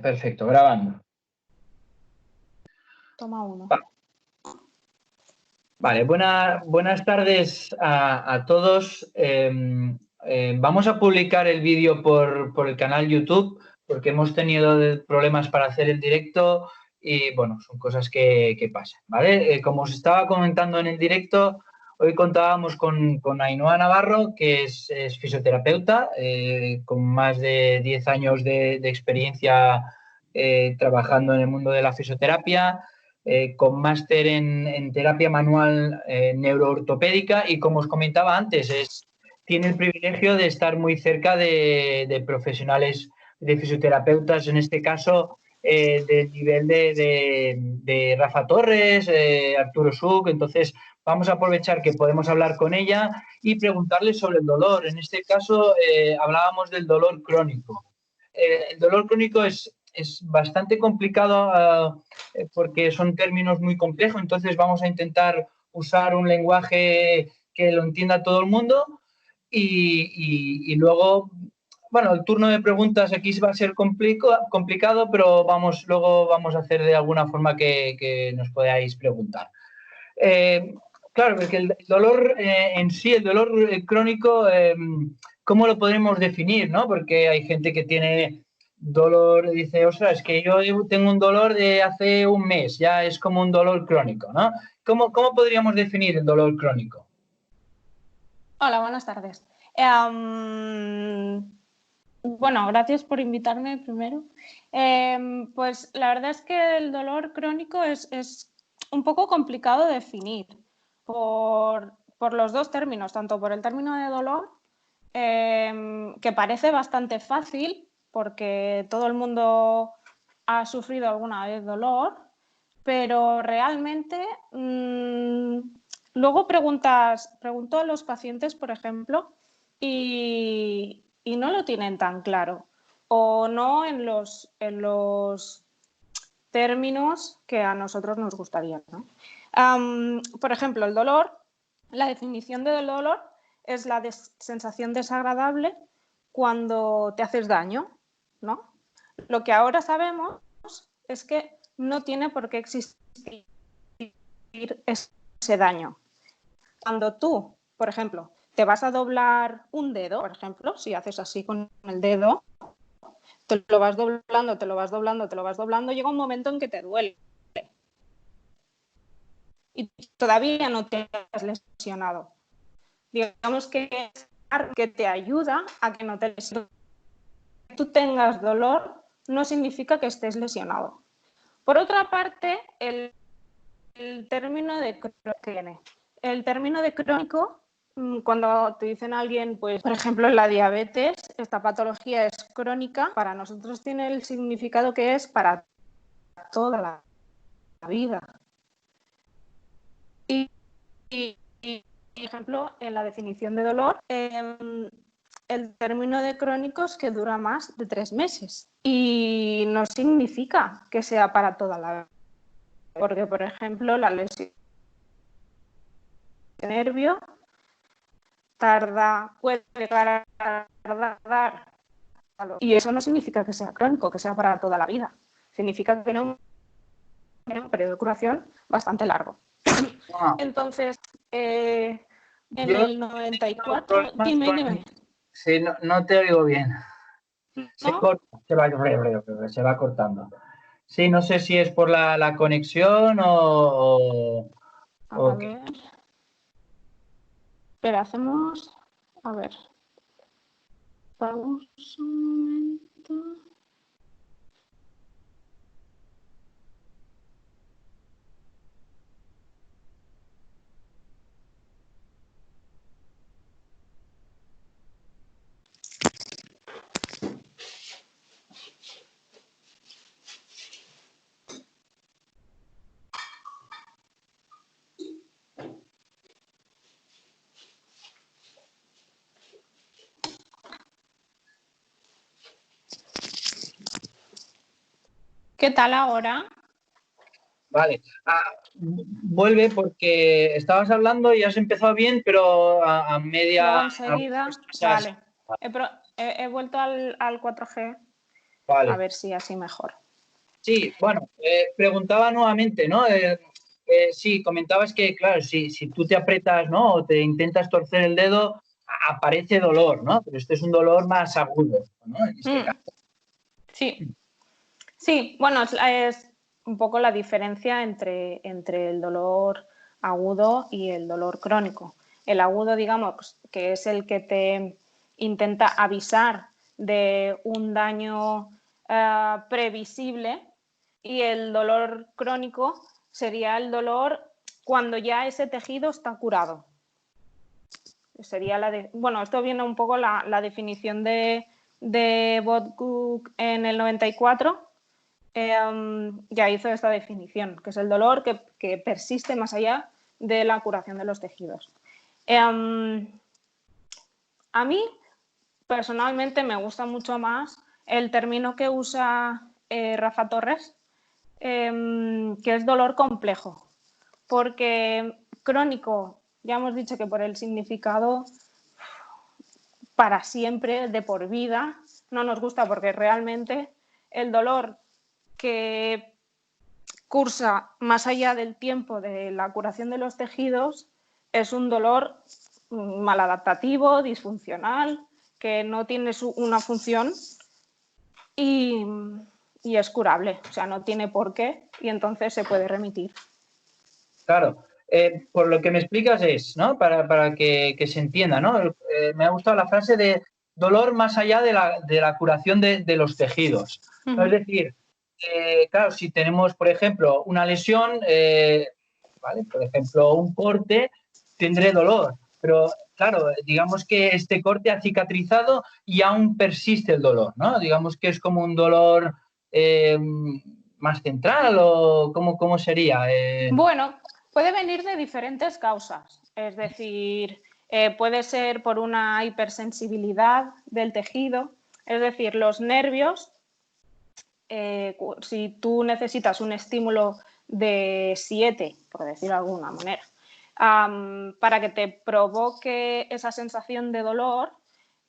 Perfecto, grabando. Toma uno. Vale, buenas tardes a todos. Vamos a publicar el vídeo por el canal YouTube porque hemos tenido problemas para hacer el directo y, bueno, son cosas que pasan, ¿vale? Como os estaba comentando en el directo, hoy contábamos con Ainhoa Navarro, que es fisioterapeuta, con más de 10 años de experiencia trabajando en el mundo de la fisioterapia. Con máster en terapia manual neuroortopédica y, como os comentaba antes, tiene el privilegio de estar muy cerca de profesionales, de fisioterapeutas, en este caso del nivel de Rafa Torres, Arturo Suc. Entonces vamos a aprovechar que podemos hablar con ella y preguntarle sobre el dolor. En este caso hablábamos del dolor crónico. El dolor crónico es bastante complicado porque son términos muy complejos, entonces vamos a intentar usar un lenguaje que lo entienda todo el mundo y luego, bueno, el turno de preguntas aquí va a ser complicado, pero luego vamos a hacer de alguna forma que nos podáis preguntar. Claro, porque el dolor en sí, el dolor crónico, ¿cómo lo podemos definir, no? Porque hay gente que tiene dolor, dice, ostras, es que yo tengo un dolor de hace un mes, ya es como un dolor crónico, ¿no? ¿Cómo podríamos definir el dolor crónico? Hola, buenas tardes. Bueno, gracias por invitarme primero. Pues la verdad es que el dolor crónico es un poco complicado de definir por los dos términos, tanto por el término de dolor, que parece bastante fácil porque todo el mundo ha sufrido alguna vez dolor, pero realmente luego pregunto a los pacientes, por ejemplo, y no lo tienen tan claro o no en los términos que a nosotros nos gustaría, ¿no? Por ejemplo, el dolor, la definición del dolor es la sensación desagradable cuando te haces daño, ¿no? Lo que ahora sabemos es que no tiene por qué existir ese daño. Cuando tú, por ejemplo, te vas a doblar un dedo, por ejemplo, si haces así con el dedo, te lo vas doblando, te lo vas doblando, te lo vas doblando, llega un momento en que te duele. Y todavía no te has lesionado. Digamos que te ayuda a que no te lesiones. Que tú tengas dolor no significa que estés lesionado. Por otra parte, el término de crónico. El término de crónico, cuando te dicen a alguien, pues, por ejemplo, la diabetes, esta patología es crónica, para nosotros tiene el significado que es para toda la vida. Y por ejemplo, en la definición de dolor, el término de crónico es que dura más de 3 meses. Y no significa que sea para toda la vida. Porque, por ejemplo, la lesión de nervio puede llegar a tardar. Y eso no significa que sea crónico, que sea para toda la vida. Significa que tiene un periodo de curación bastante largo. Entonces, en el 94, dime. Sí, no te oigo bien. Se ¿No? corta, se va cortando. Sí, no sé si es por la conexión o A qué. ver. Espera, hacemos. A ver. Vamos un momento. ¿Qué tal ahora? Vale. Vuelve porque estabas hablando y has empezado bien, pero a media... Luego enseguida. Vale. He vuelto al 4G. A Vale. ver si así mejor. Sí, bueno, preguntaba nuevamente, ¿no? Sí, comentabas que, claro, si tú te aprietas, ¿no? O te intentas torcer el dedo, aparece dolor, ¿no? Pero este es un dolor más agudo, ¿no? En este Mm, caso. sí, sí, bueno, es un poco la diferencia entre el dolor agudo y el dolor crónico. El agudo, digamos, que es el que te intenta avisar de un daño previsible, y el dolor crónico sería el dolor cuando ya ese tejido está curado. Sería bueno, esto viene un poco la definición de Vodcook en el 94. Ya hizo esta definición, que es el dolor que persiste más allá de la curación de los tejidos. A mí, personalmente, me gusta mucho más el término que usa Rafa Torres, que es dolor complejo, porque crónico, ya hemos dicho que por el significado para siempre, de por vida, no nos gusta, porque realmente el dolor que cursa más allá del tiempo de la curación de los tejidos es un dolor maladaptativo, disfuncional, que no tiene una función y, y es curable, o sea, no tiene por qué, y entonces se puede remitir. Claro, por lo que me explicas es, ¿no? Para que se entienda, ¿no? Me ha gustado la frase de dolor más allá de la curación de los tejidos. ¿No? Es decir, claro, si tenemos, por ejemplo, una lesión, ¿vale? Por ejemplo, un corte, tendré dolor, pero claro, digamos que este corte ha cicatrizado y aún persiste el dolor, ¿no? Digamos que es como un dolor más central o cómo sería. Bueno, puede venir de diferentes causas, es decir, puede ser por una hipersensibilidad del tejido, es decir, los nervios, si tú necesitas un estímulo de 7, por decirlo de alguna manera, para que te provoque esa sensación de dolor,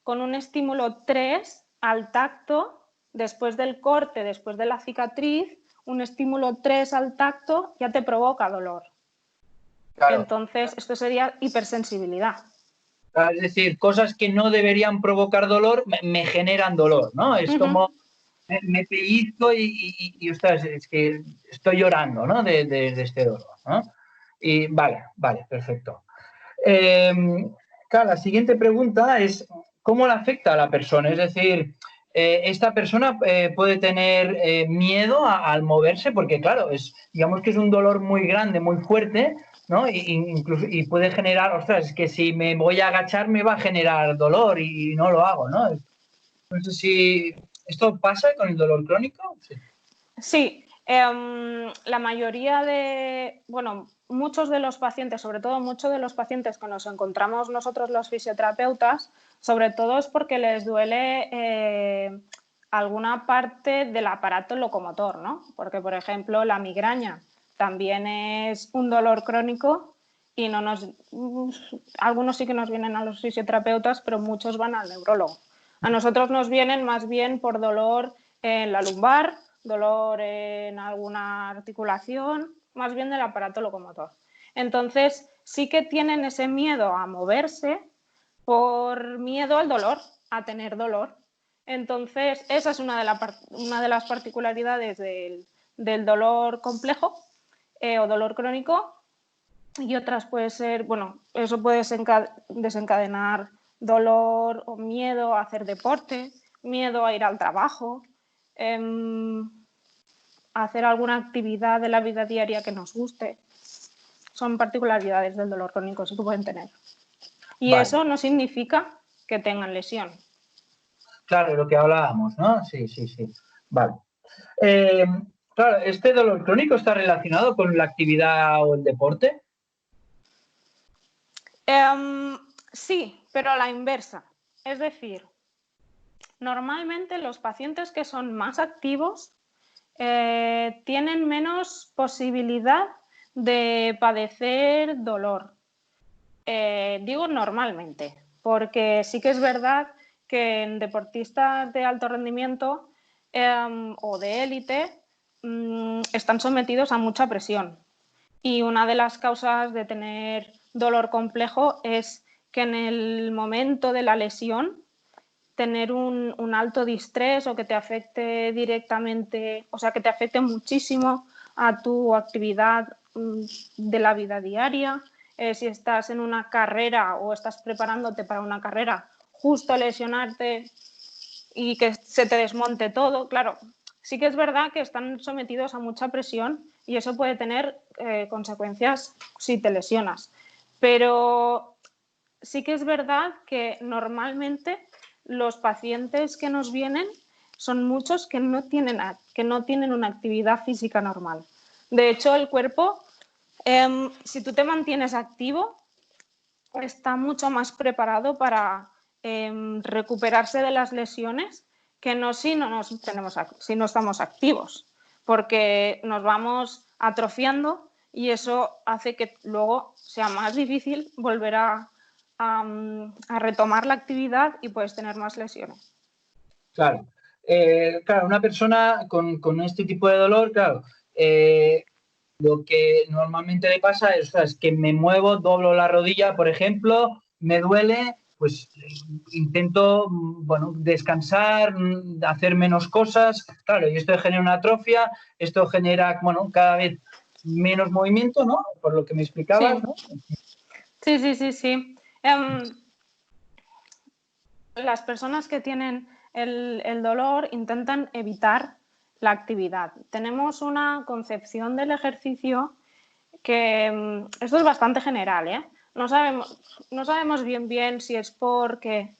con un estímulo 3 al tacto, después del corte, después de la cicatriz, un estímulo 3 al tacto ya te provoca dolor. Claro. Entonces, esto sería hipersensibilidad. Es decir, cosas que no deberían provocar dolor me generan dolor, ¿no? Es como me pellizco y ostras, es que estoy llorando, ¿no? De este dolor, ¿no? Y vale, perfecto. Eh, claro, la siguiente pregunta es, ¿cómo le afecta a la persona? Es decir, esta persona puede tener miedo al moverse porque, claro, digamos que es un dolor muy grande, muy fuerte, ¿no? Incluso, y puede generar, ostras, es que si me voy a agachar me va a generar dolor y no lo hago, ¿no? No sé si esto pasa con el dolor crónico. Sí. Sí, la mayoría de, bueno, muchos de los pacientes, sobre todo muchos de los pacientes que nos encontramos nosotros los fisioterapeutas, sobre todo es porque les duele alguna parte del aparato locomotor, ¿no? Porque, por ejemplo, la migraña también es un dolor crónico y no nos, algunos sí que nos vienen a los fisioterapeutas, pero muchos van al neurólogo. A nosotros nos vienen más bien por dolor en la lumbar, dolor en alguna articulación, más bien del aparato locomotor. Entonces, sí que tienen ese miedo a moverse por miedo al dolor, a tener dolor. Entonces, esa es una de las particularidades del dolor complejo o dolor crónico, y otras puede ser, bueno, eso puede desencadenar dolor o miedo a hacer deporte, miedo a ir al trabajo, a hacer alguna actividad de la vida diaria que nos guste. Son particularidades del dolor crónico que pueden tener. Y Vale, eso no significa que tengan lesión. claro, lo que hablábamos, ¿no? Sí, sí, sí. Vale. Eh, claro, ¿este dolor crónico está relacionado con la actividad o el deporte? Sí, pero a la inversa. Es decir, normalmente los pacientes que son más activos tienen menos posibilidad de padecer dolor. Digo normalmente, porque sí que es verdad que en deportistas de alto rendimiento o de élite están sometidos a mucha presión. Y una de las causas de tener dolor complejo es que en el momento de la lesión tener un alto distrés o que te afecte directamente, o sea, que te afecte muchísimo a tu actividad de la vida diaria. Si estás en una carrera o estás preparándote para una carrera, justo lesionarte y que se te desmonte todo, claro, sí que es verdad que están sometidos a mucha presión y eso puede tener consecuencias si te lesionas. Pero sí que es verdad que normalmente los pacientes que nos vienen son muchos que no tienen una actividad física normal. De hecho, el cuerpo, si tú te mantienes activo, está mucho más preparado para recuperarse de las lesiones que no si no estamos activos, porque nos vamos atrofiando y eso hace que luego sea más difícil volver a retomar la actividad y puedes tener más lesiones. Claro. Claro, una persona con este tipo de dolor, claro, lo que normalmente le pasa es, o sea, es que me muevo, doblo la rodilla, por ejemplo, me duele, pues intento, bueno, descansar, hacer menos cosas, claro, y esto genera una atrofia, esto genera, bueno, cada vez menos movimiento, ¿no? Por lo que me explicabas, Sí. ¿no? Sí. Las personas que tienen el dolor intentan evitar la actividad. Tenemos una concepción del ejercicio que esto es bastante general, ¿eh? No sabemos bien si es porque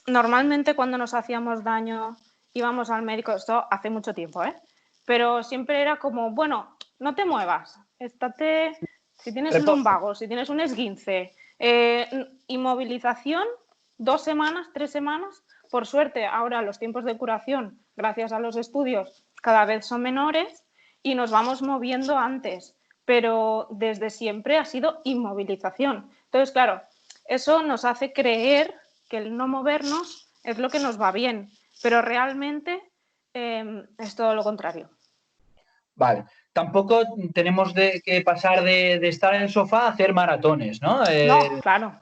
normalmente cuando nos hacíamos daño íbamos al médico, esto hace mucho tiempo, ¿eh? Pero siempre era como, bueno, no te muevas, estate, si tienes Reposo. lumbago, si tienes un esguince, inmovilización, 2 semanas, 3 semanas. Por suerte, ahora los tiempos de curación, gracias a los estudios, cada vez son menores y nos vamos moviendo antes, pero desde siempre ha sido inmovilización. Entonces, claro, eso nos hace creer que el no movernos es lo que nos va bien, pero realmente es todo lo contrario. Vale. Tampoco tenemos que pasar de estar en el sofá a hacer maratones, ¿no? No, claro.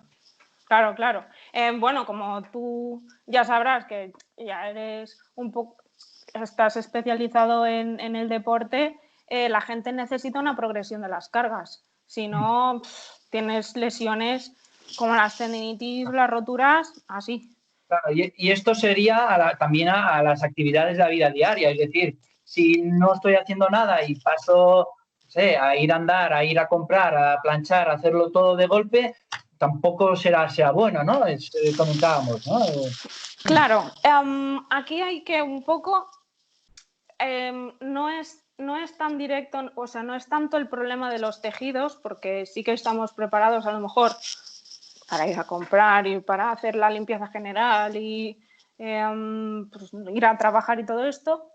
Bueno, como tú ya sabrás que ya eres un poco, estás especializado en el deporte, la gente necesita una progresión de las cargas. Si no, tienes lesiones como las tendinitis, las roturas, así. Claro, y esto sería también a las actividades de la vida diaria, es decir, si no estoy haciendo nada y paso, no sé, a ir a andar, a ir a comprar, a planchar, a hacerlo todo de golpe, tampoco sea bueno, ¿no? Comentábamos, ¿no? Claro, aquí hay que un poco, no es tan directo, o sea, no es tanto el problema de los tejidos, porque sí que estamos preparados a lo mejor para ir a comprar y para hacer la limpieza general y pues, ir a trabajar y todo esto,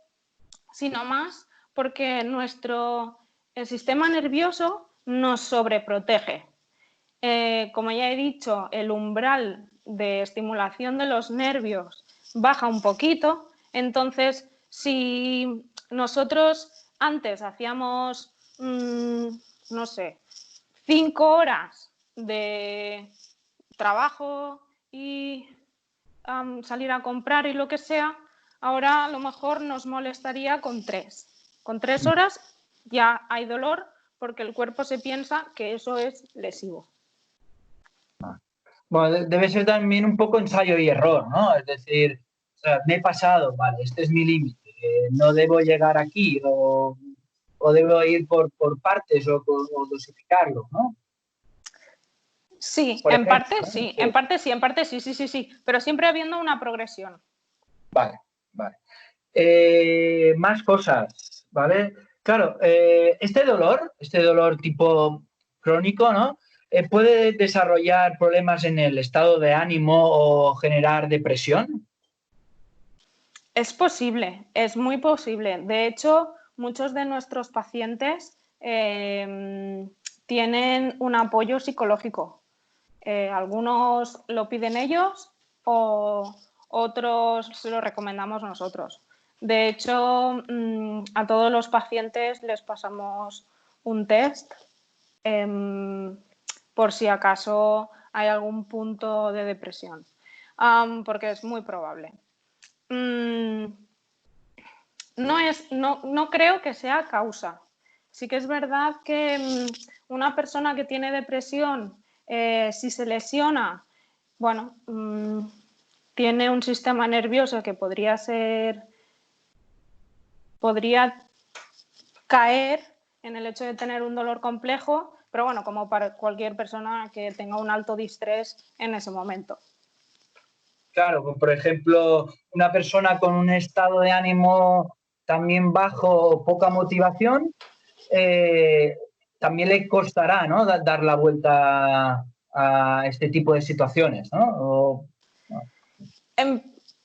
sino más porque el sistema nervioso nos sobreprotege. Como ya he dicho, el umbral de estimulación de los nervios baja un poquito, entonces si nosotros antes hacíamos, no sé, 5 horas de trabajo y salir a comprar y lo que sea, ahora a lo mejor nos molestaría con 3. Con 3 horas ya hay dolor porque el cuerpo se piensa que eso es lesivo. Bueno, debe ser también un poco ensayo y error, ¿no? Es decir, o sea, me he pasado, vale, este es mi límite, no debo llegar aquí o debo ir por partes o dosificarlo, ¿no? Sí, Por en ejemplo, parte ¿no? sí, Sí. en parte sí, pero siempre habiendo una progresión. Vale. Más cosas, ¿vale? Claro, este dolor tipo crónico, ¿no? ¿Puede desarrollar problemas en el estado de ánimo o generar depresión? Es posible, es muy posible. De hecho, muchos de nuestros pacientes tienen un apoyo psicológico. Algunos lo piden ellos o otros se lo recomendamos nosotros. De hecho, a todos los pacientes les pasamos un test por si acaso hay algún punto de depresión, porque es muy probable. No creo que sea causa. Sí que es verdad que una persona que tiene depresión, si se lesiona, bueno, tiene un sistema nervioso que podría caer en el hecho de tener un dolor complejo, pero bueno, como para cualquier persona que tenga un alto distrés en ese momento. Claro, por ejemplo, una persona con un estado de ánimo también bajo o poca motivación, también le costará, ¿no? Dar la vuelta a este tipo de situaciones, ¿no?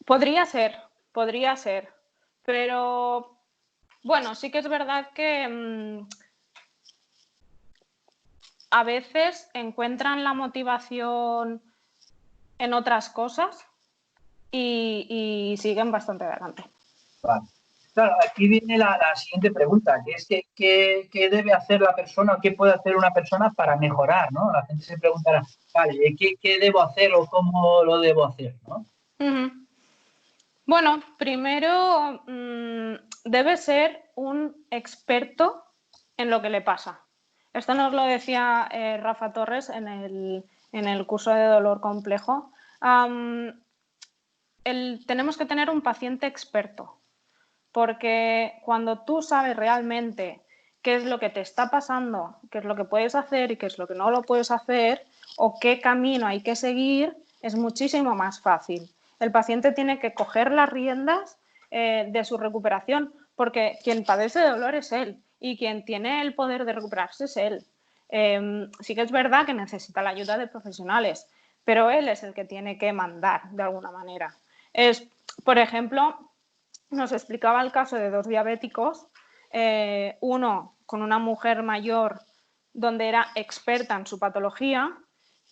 Podría ser, pero bueno, sí que es verdad que a veces encuentran la motivación en otras cosas y siguen bastante adelante. Vale. Claro, aquí viene la siguiente pregunta, que es ¿qué debe hacer la persona o qué puede hacer una persona para mejorar, ¿no? La gente se preguntará, vale, ¿qué debo hacer o cómo lo debo hacer, ¿no? Bueno, primero debe ser un experto en lo que le pasa. Esto nos lo decía Rafa Torres en el curso de dolor complejo. Tenemos que tener un paciente experto, porque cuando tú sabes realmente qué es lo que te está pasando, qué es lo que puedes hacer y qué es lo que no lo puedes hacer, o qué camino hay que seguir, es muchísimo más fácil. El paciente tiene que coger las riendas de su recuperación, porque quien padece de dolor es él y quien tiene el poder de recuperarse es él. Sí que es verdad que necesita la ayuda de profesionales, pero él es el que tiene que mandar de alguna manera. Por ejemplo, nos explicaba el caso de dos diabéticos, uno con una mujer mayor donde era experta en su patología,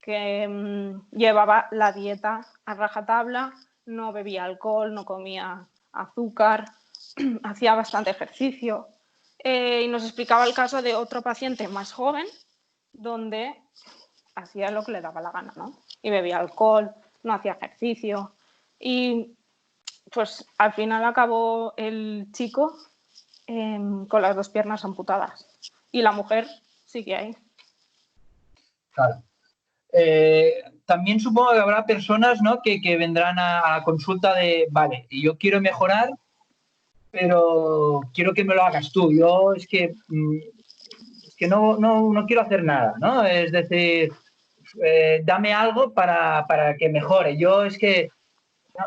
que llevaba la dieta a rajatabla, no bebía alcohol, no comía azúcar, hacía bastante ejercicio. Y nos explicaba el caso de otro paciente más joven, donde hacía lo que le daba la gana, ¿no? Y bebía alcohol, no hacía ejercicio. Y pues al final acabó el chico con las dos piernas amputadas y la mujer sigue ahí. Claro. También supongo que habrá personas, ¿no? que vendrán a consulta de, vale, yo quiero mejorar, pero quiero que me lo hagas tú. Yo es que no quiero hacer nada, ¿no? Es decir, dame algo para que mejore. Yo es que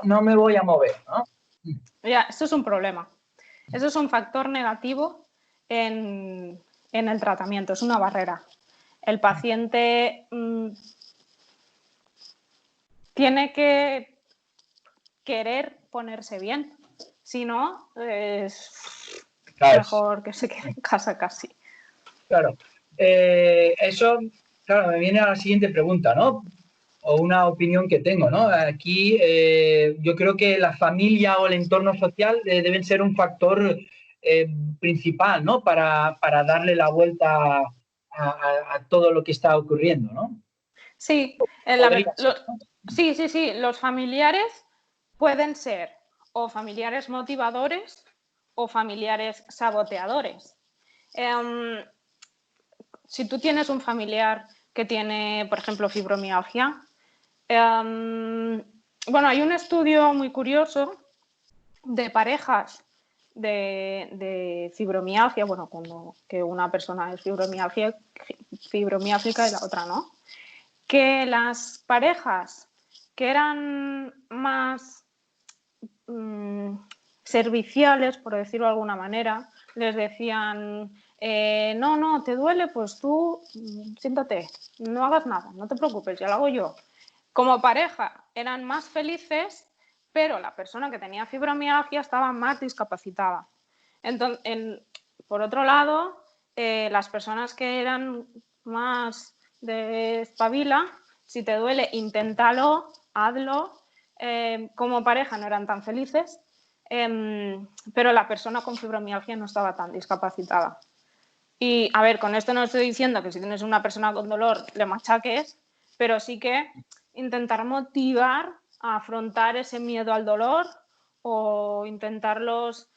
no me voy a mover, ¿no? Ya, esto es un problema. Eso es un factor negativo en el tratamiento, es una barrera. El paciente tiene que querer ponerse bien. Si no, es Claro, mejor que se quede en casa casi. claro. Eso, claro, me viene a la siguiente pregunta, ¿no? O una opinión que tengo, ¿no? Aquí yo creo que la familia o el entorno social deben ser un factor principal, ¿no? Para darle la vuelta a todo lo que está ocurriendo, ¿no? Sí, Podría ser, ¿no? sí, los familiares pueden ser o familiares motivadores o familiares saboteadores. Si tú tienes un familiar que tiene, por ejemplo, fibromialgia, bueno, hay un estudio muy curioso de parejas de fibromialgia, bueno, como que una persona es fibromialgica y la otra no, que las parejas que eran más serviciales, por decirlo de alguna manera, les decían, no, ¿te duele? Pues tú siéntate, no hagas nada, no te preocupes, ya lo hago yo. Como pareja eran más felices, pero la persona que tenía fibromialgia estaba más discapacitada. Entonces, por otro lado, las personas que eran más de espabila, si te duele, inténtalo, hazlo. Como pareja no eran tan felices, pero la persona con fibromialgia no estaba tan discapacitada. Y, a ver, con esto no estoy diciendo que si tienes una persona con dolor le machaques, pero sí que intentar motivar a afrontar ese miedo al dolor o intentarlos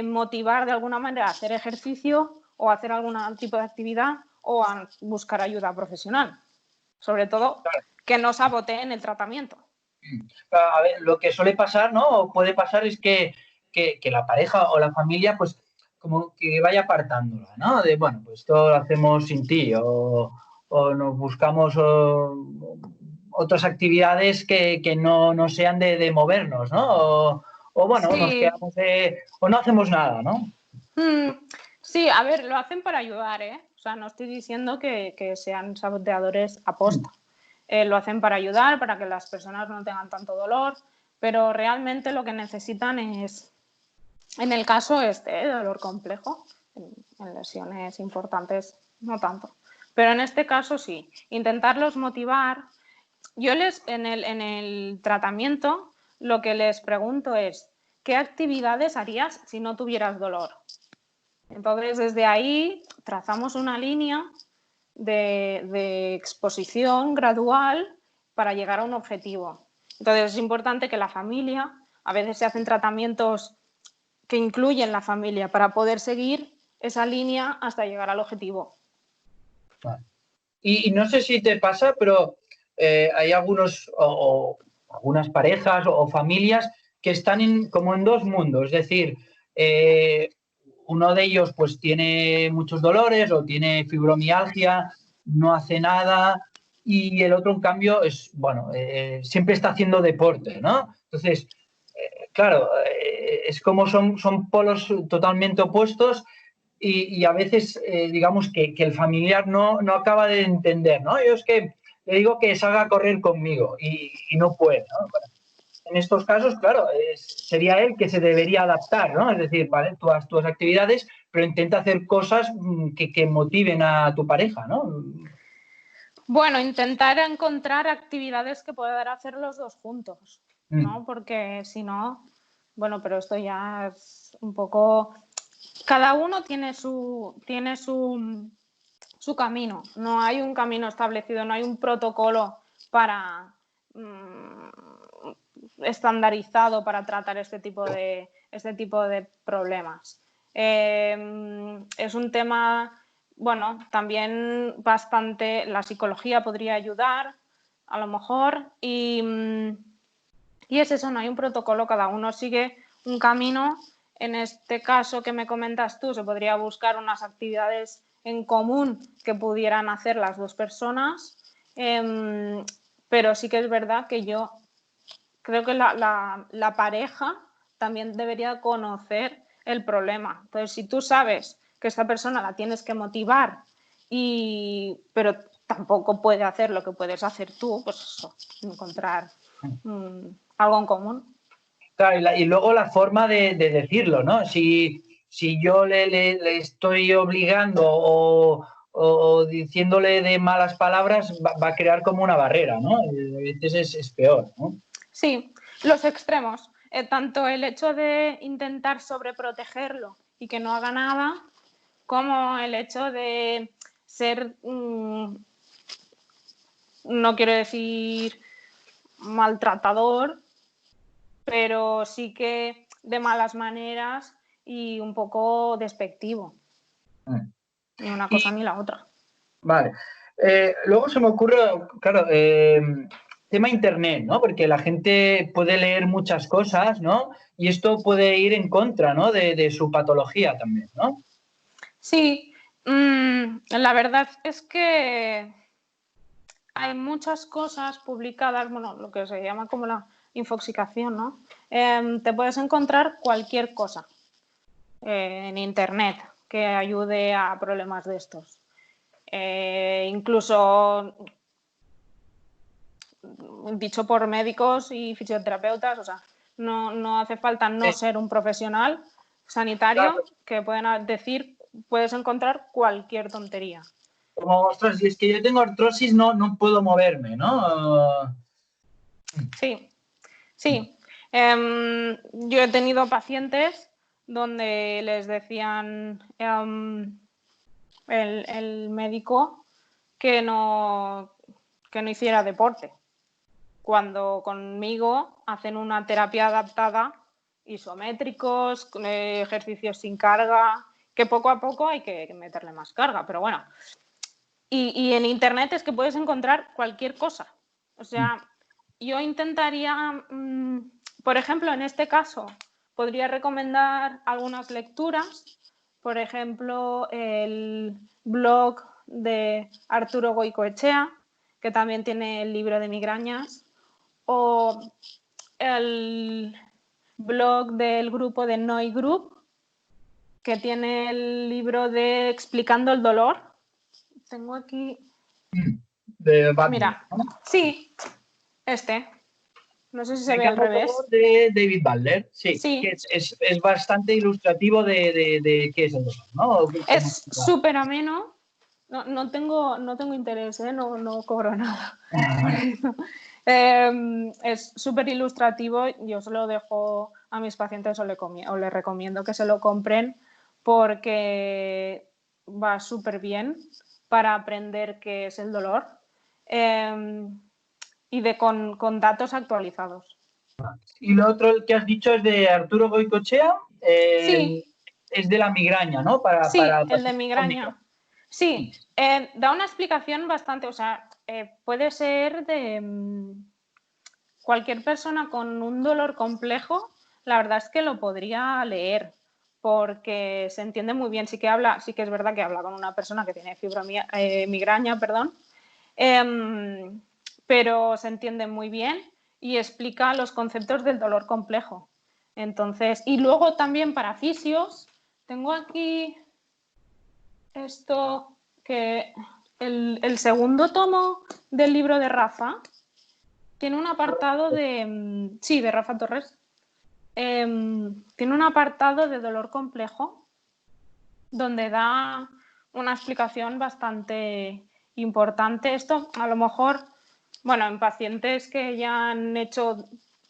motivar de alguna manera a hacer ejercicio o a hacer algún tipo de actividad o a buscar ayuda profesional. Sobre todo, que no saboteen el tratamiento. A ver, lo que suele pasar, ¿no? O puede pasar es que la pareja o la familia, pues, como que vaya apartándola, ¿no? De, bueno, pues todo lo hacemos sin ti o nos buscamos otras actividades que no sean de movernos, ¿no? O bueno, Sí. nos quedamos o no hacemos nada, ¿no? Sí, a ver, lo hacen para ayudar, ¿eh? O sea, no estoy diciendo que sean saboteadores aposta. Lo hacen para ayudar, para que las personas no tengan tanto dolor, pero realmente lo que necesitan es, en el caso dolor complejo, en lesiones importantes no tanto. Pero en este caso sí, intentarlos motivar. Yo en el tratamiento lo que les pregunto es, ¿qué actividades harías si no tuvieras dolor? Entonces, desde ahí trazamos una línea de exposición gradual para llegar a un objetivo. Entonces, es importante que la familia, a veces se hacen tratamientos que incluyen la familia para poder seguir esa línea hasta llegar al objetivo. Vale. Y no sé si te pasa, pero hay algunos o algunas parejas o familias que están como en dos mundos. Es decir, uno de ellos pues tiene muchos dolores o tiene fibromialgia, no hace nada, y el otro, en cambio, es, bueno, siempre está haciendo deporte, ¿no? Entonces, claro, es como son polos totalmente opuestos y a veces, digamos, que el familiar no acaba de entender, ¿no? Yo es que le digo que salga a correr conmigo y no puede, ¿no? Bueno, en estos casos, claro, sería él que se debería adaptar, ¿no? Es decir, vale, tú haz tus actividades, pero intenta hacer cosas que motiven a tu pareja, ¿no? Bueno, intentar encontrar actividades que puedan hacer los dos juntos, ¿no? Porque si no, bueno, pero esto ya es un poco... Cada uno tiene su camino, no hay un camino establecido, no hay un protocolo para estandarizado para tratar este tipo de problemas. Es un tema, bueno, también bastante, la psicología podría ayudar, a lo mejor, y es eso, no hay un protocolo, cada uno sigue un camino. En este caso que me comentas tú, se podría buscar unas actividades en común que pudieran hacer las dos personas, pero sí que es verdad que yo creo que la pareja también debería conocer el problema. Entonces, si tú sabes que esta persona la tienes que motivar, pero tampoco puede hacer lo que puedes hacer tú, pues eso, encontrar algo en común. Claro, y luego la forma de decirlo, ¿no? Si yo le estoy obligando o diciéndole de malas palabras, va a crear como una barrera, ¿no? A veces es peor, ¿no? Sí, los extremos. Tanto el hecho de intentar sobreprotegerlo y que no haga nada, como el hecho de ser, no quiero decir maltratador, pero sí que de malas maneras y un poco despectivo. Ni una cosa ni la otra. Vale. Luego se me ocurre, claro, tema internet, ¿no? Porque la gente puede leer muchas cosas, ¿no? Y esto puede ir en contra, ¿no? De su patología también, ¿no? Sí, la verdad es que hay muchas cosas publicadas, bueno, lo que se llama como la infoxicación, ¿no? Te puedes encontrar cualquier cosa en internet que ayude a problemas de estos. Incluso dicho por médicos y fisioterapeutas, o sea, no hace falta no ser un profesional sanitario, claro, que pueden decir, puedes encontrar cualquier tontería. Como, ostras, si es que yo tengo artrosis, no puedo moverme, ¿no? Sí, sí. Yo he tenido pacientes donde les decían el médico que no hiciera deporte, cuando conmigo hacen una terapia adaptada, isométricos, ejercicios sin carga, que poco a poco hay que meterle más carga, pero bueno. Y en internet es que puedes encontrar cualquier cosa. O sea, yo intentaría, por ejemplo, en este caso, podría recomendar algunas lecturas. Por ejemplo, el blog de Arturo Goicoechea, que también tiene el libro de migrañas, o el blog del grupo de Noi Group, que tiene el libro de Explicando el dolor. Tengo aquí... De Batman, mira, ¿no? sí, no sé si se ve al Explicando el revés. dolor de David Butler, sí, Sí. que es bastante ilustrativo de qué es el dolor, ¿no? Es súper ameno. No tengo interés, no cobro nada. Es súper ilustrativo. Yo se lo dejo a mis pacientes o les recomiendo que se lo compren porque va súper bien para aprender qué es el dolor y con datos actualizados. Y lo otro que has dicho es de Arturo Goicoechea, Sí. es de la migraña, ¿no? Sí, el de pacientes con migraña. Sí, da una explicación bastante, o sea, puede ser de cualquier persona con un dolor complejo, la verdad es que lo podría leer porque se entiende muy bien. Sí que es verdad que habla con una persona que tiene migraña, perdón, pero se entiende muy bien y explica los conceptos del dolor complejo. Entonces, y luego también para fisios, tengo aquí esto que el segundo tomo del libro de Rafa tiene un apartado de Rafa Torres. Tiene un apartado de dolor complejo donde da una explicación bastante importante. Esto a lo mejor, bueno, en pacientes que ya han hecho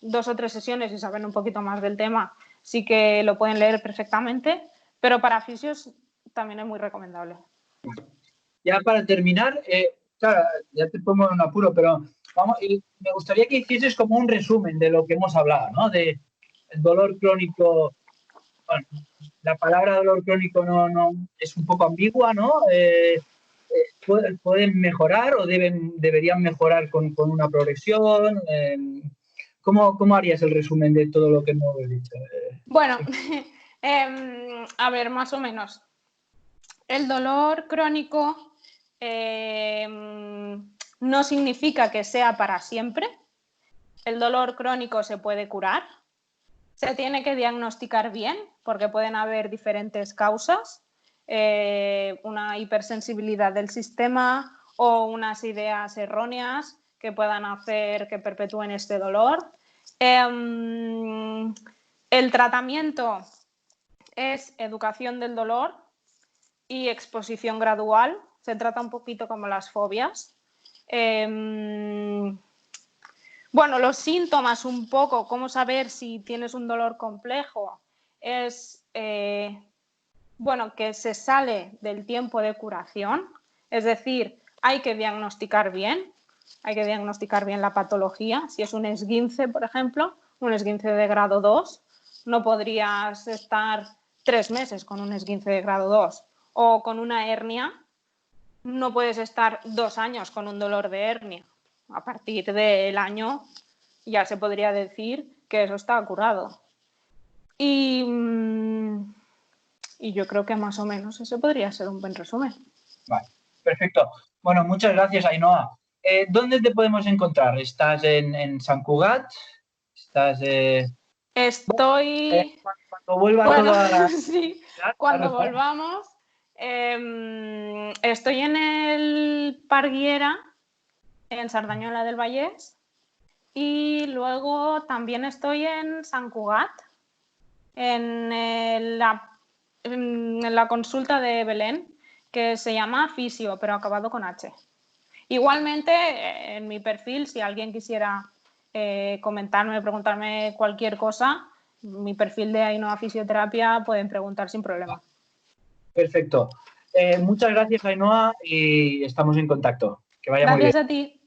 2 o 3 sesiones y saben un poquito más del tema, sí que lo pueden leer perfectamente, pero para fisios también es muy recomendable. Ya para terminar, claro, ya te pongo en un apuro, pero me gustaría que hicieses como un resumen de lo que hemos hablado, ¿no? De el dolor crónico. Bueno, la palabra dolor crónico no es un poco ambigua, ¿no? ¿Pueden mejorar o deberían mejorar con una progresión? ¿Cómo harías el resumen de todo lo que hemos dicho? Bueno, Sí. a ver, más o menos. El dolor crónico no significa que sea para siempre. El dolor crónico se puede curar. Se tiene que diagnosticar bien porque pueden haber diferentes causas. Una hipersensibilidad del sistema o unas ideas erróneas que puedan hacer que perpetúen este dolor. El tratamiento es educación del dolor y exposición gradual. Se trata un poquito como las fobias. Bueno, los síntomas un poco, cómo saber si tienes un dolor complejo, es bueno, que se sale del tiempo de curación, es decir, hay que diagnosticar bien la patología. Si es un esguince, por ejemplo, un esguince de grado 2, no podrías estar 3 meses con un esguince de grado 2, o con una hernia, no puedes estar 2 años con un dolor de hernia. A partir del año ya se podría decir que eso está curado. Y yo creo que más o menos ese podría ser un buen resumen. Vale, perfecto. Bueno, muchas gracias, Ainhoa. ¿Dónde te podemos encontrar? ¿Estás en Sant Cugat? ¿Estás...? Estoy... Cuando vuelva Bueno, todo a... sí, Claro, cuando claro. volvamos. Estoy en el Parguera, en Sardañola del Vallès, y luego también estoy en Sant Cugat, en la consulta de Belén, que se llama Fisio, pero acabado con H. Igualmente, en mi perfil, si alguien quisiera comentarme, preguntarme cualquier cosa. Mi perfil de Ainhoa Fisioterapia pueden preguntar sin problema. Perfecto. Muchas gracias, Ainhoa, y estamos en contacto. Que vaya muy bien. Gracias a ti.